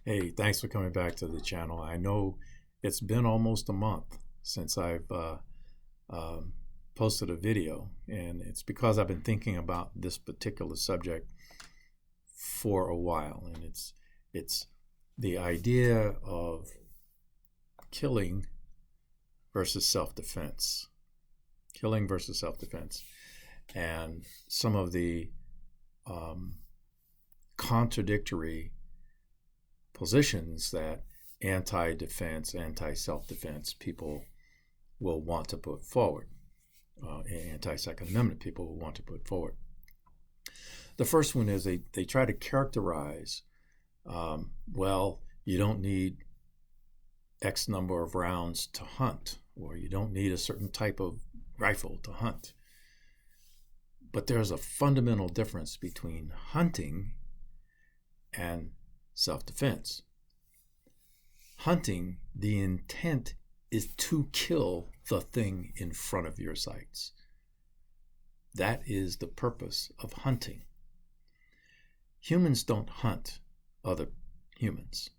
Hey, thanks for coming back to the channel. I know it's been almost a month since I've um, posted a video, and it's because I've been thinking about this particular subject for a while, and it's the idea of killing versus self-defense, killing versus self-defense, and some of the um, contradictory positions that anti-defense, anti-self-defense people will want to put forward, anti-Second Amendment people will want to put forward. The first one is they try to characterize, well, you don't need X number of rounds to hunt, or you don't need a certain type of rifle to hunt. But there's a fundamental difference between hunting and self-defense. Hunting, the intent is to kill the thing in front of your sights. That is the purpose of hunting. Humans don't hunt other humans,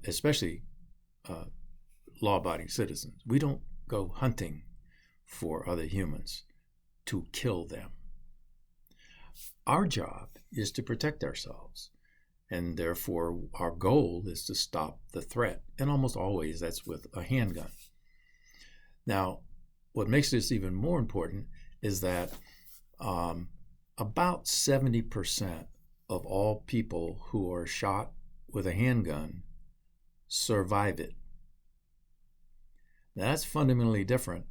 especially law-abiding citizens. We don't go hunting for other humans to kill them. Our job is to protect ourselves, and therefore our goal is to stop the threat, and almost always that's with a handgun. Now, what makes this even more important is that about 70% of all people who are shot with a handgun survive it. Now, that's fundamentally different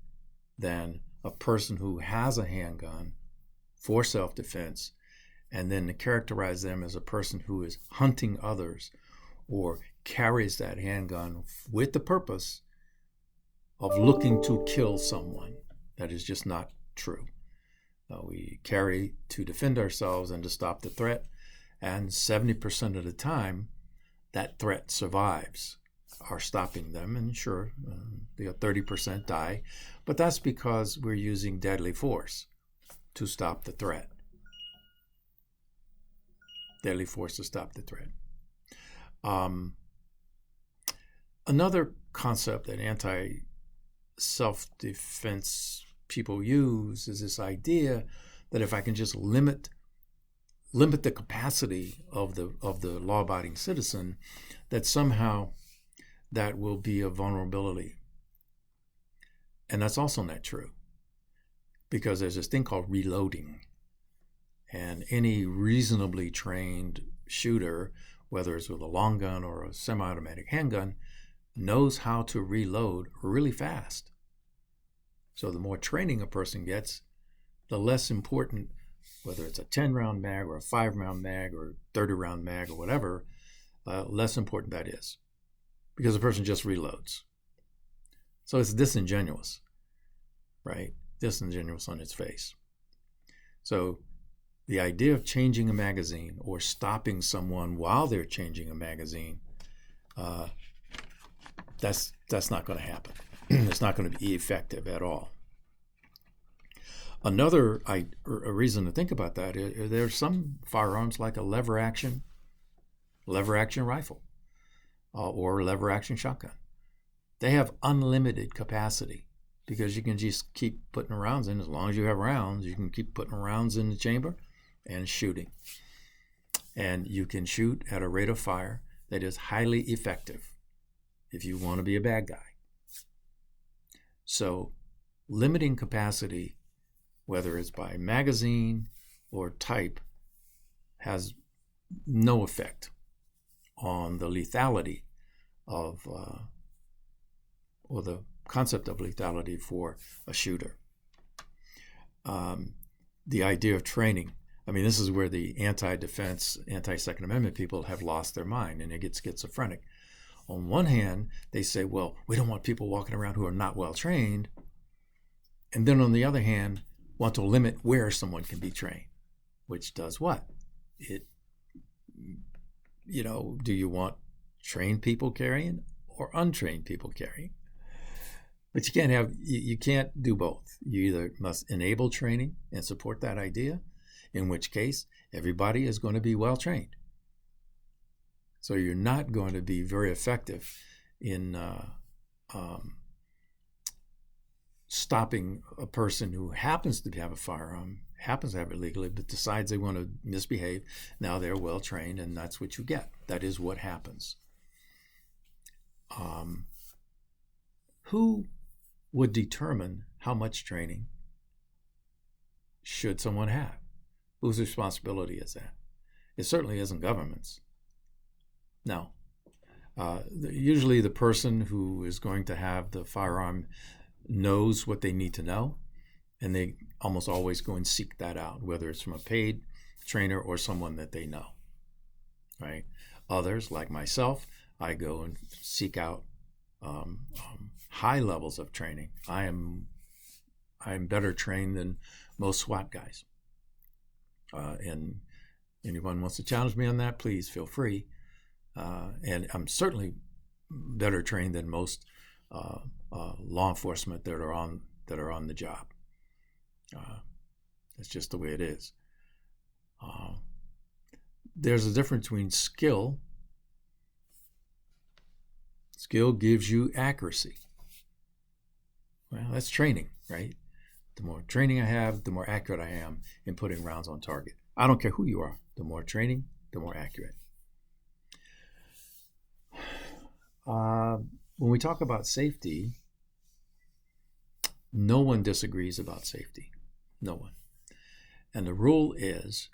than a person who has a handgun for self-defense, and then to characterize them as a person who is hunting others or carries that handgun with the purpose of looking to kill someone. That is just not true. We carry to defend ourselves and to stop the threat, and 70% of the time, that threat survives our stopping them, and sure, the 30% die, but that's because we're using deadly force to stop the threat. Deadly force to stop the threat. Another concept that anti-self-defense people use is this idea that if I can just limit the capacity of the law-abiding citizen, that somehow that will be a vulnerability. And that's also not true, because there's this thing called reloading. And any reasonably trained shooter, whether it's with a long gun or a semi-automatic handgun, knows how to reload really fast. So the more training a person gets, the less important, whether it's a 10-round mag or a 5-round mag or a 30-round mag or whatever, less important that is, because the person just reloads. So it's disingenuous, right? Disingenuous on its face. So the idea of changing a magazine or stopping someone while they're changing a magazine, that's not going to happen. It's not going to be effective at all. Another reason to think about that is there's some firearms like a lever action rifle or lever action shotgun. They have unlimited capacity because you can just keep putting rounds in. As long as you have rounds, you can keep putting rounds in the chamber and shooting. And you can shoot at a rate of fire that is highly effective if you want to be a bad guy. So limiting capacity, whether it's by magazine or type, has no effect on the lethality of, or the concept of lethality for a shooter. The idea of training. I mean, this is where the anti-defense, anti-Second Amendment people have lost their mind, and they get schizophrenic. On one hand, they say, well, we don't want people walking around who are not well trained. And then on the other hand, want to limit where someone can be trained, which does what? Do you want trained people carrying or untrained people carrying? But you can't do both. You either must enable training and support that idea, in which case everybody is going to be well trained. So you're not going to be very effective in stopping a person who happens to have a firearm, happens to have it legally, but decides they want to misbehave. Now they're well trained, and that's what you get. That is what happens. Who would determine how much training should someone have? Whose responsibility is that? It certainly isn't government's. No. Usually the person who is going to have the firearm knows what they need to know, and they almost always go and seek that out, whether it's from a paid trainer or someone that they know, right? Others, like myself, I go and seek out high levels of training. I am better trained than most SWAT guys. And anyone wants to challenge me on that, please feel free. And I'm certainly better trained than most law enforcement that are on the job. That's just the way it is. There's a difference between skill. Skill gives you accuracy. Well, that's training, right? The more training I have, the more accurate I am in putting rounds on target. I don't care who you are. The more training, the more accurate. When we talk about safety, no one disagrees about safety. No one. And the rule is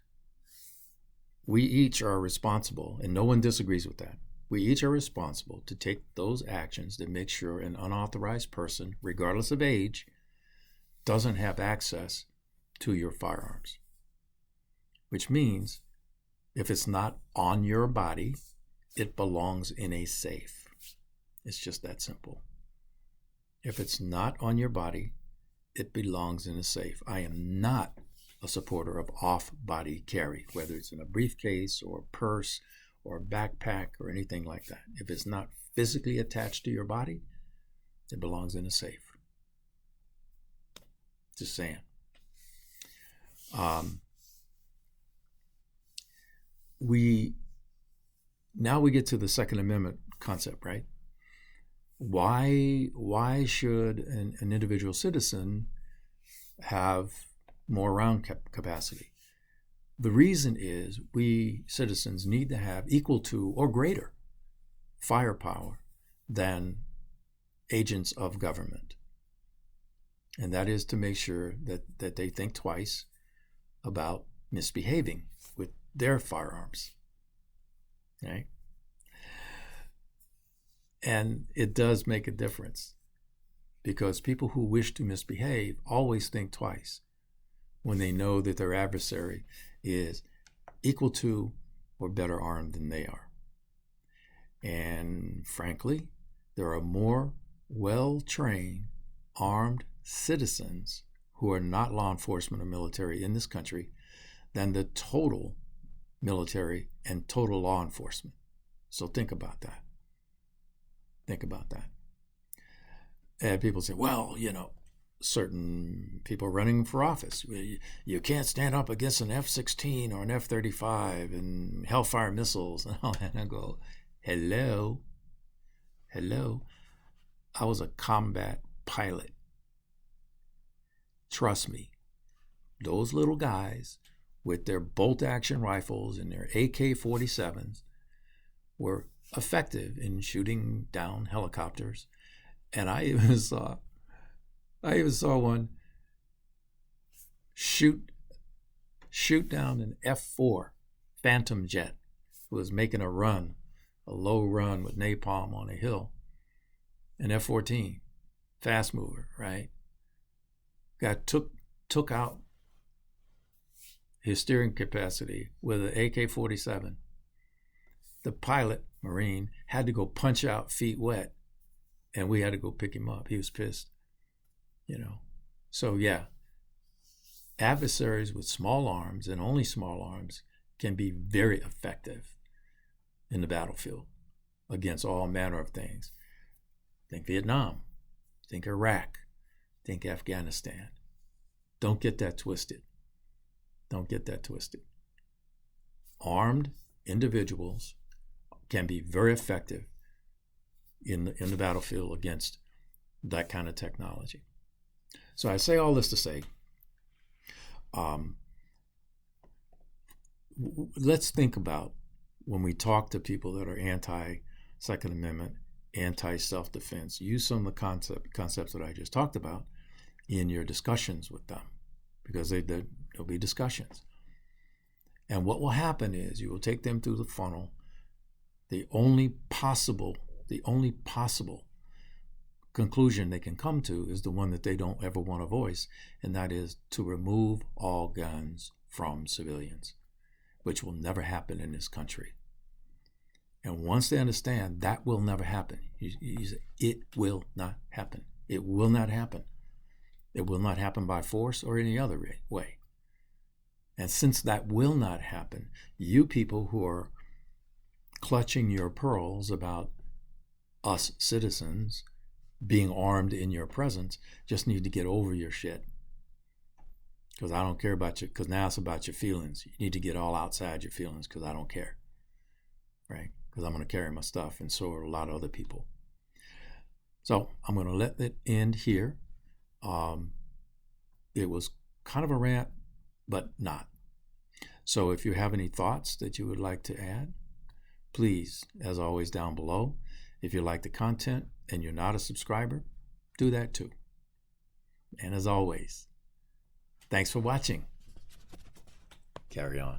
we each are responsible, and no one disagrees with that. We each are responsible to take those actions that make sure an unauthorized person, regardless of age, doesn't have access to your firearms. Which means if it's not on your body, it belongs in a safe. It's just that simple. If it's not on your body, it belongs in a safe. I am not a supporter of off-body carry, whether it's in a briefcase or a purse or a backpack or anything like that. If it's not physically attached to your body, it belongs in a safe. Just saying. Now we get to the Second Amendment concept, right? Why should an individual citizen have more round capacity? The reason is we citizens need to have equal to or greater firepower than agents of government. And that is to make sure that they think twice about misbehaving with their firearms. Right? And it does make a difference because people who wish to misbehave always think twice when they know that their adversary is equal to or better armed than they are. And frankly, there are more well-trained, armed citizens who are not law enforcement or military in this country than the total military and total law enforcement. So think about that. Think about that. And people say, well, certain people running for office, you can't stand up against an F-16 or an F-35 and Hellfire missiles. And I go, hello. I was a combat pilot. Trust me, those little guys with their bolt-action rifles and their AK-47s were effective in shooting down helicopters. And I even saw one shoot down an F-4 Phantom jet who was making a low run with napalm on a hill. An F-14, fast mover, right? Guy took out his steering capacity with an AK-47. The pilot, Marine, had to go punch out feet wet, and we had to go pick him up. He was pissed, So yeah, adversaries with small arms and only small arms can be very effective in the battlefield against all manner of things. Think Vietnam, think Iraq, think Afghanistan. Don't get that twisted. Armed individuals can be very effective in the battlefield against that kind of technology. So I say all this to say, let's think about when we talk to people that are anti-Second Amendment, anti-self-defense, use some of the concepts that I just talked about in your discussions with them, because there'll be discussions. And what will happen is you will take them through the funnel. The only possible conclusion they can come to is the one that they don't ever want to voice, and that is to remove all guns from civilians, which will never happen in this country. And once they understand that will never happen, you say, it will not happen. It will not happen. It will not happen by force or any other way. And since that will not happen, you people who are clutching your pearls about us citizens being armed in your presence just need to get over your shit. Because I don't care about you, because now it's about your feelings. You need to get all outside your feelings, because I don't care. Right? Because I'm going to carry my stuff, and so are a lot of other people. So I'm going to let it end here. It was kind of a rant, but not. So if you have any thoughts that you would like to add, please, as always, down below. If you like the content and you're not a subscriber, do that too. And as always, thanks for watching. Carry on.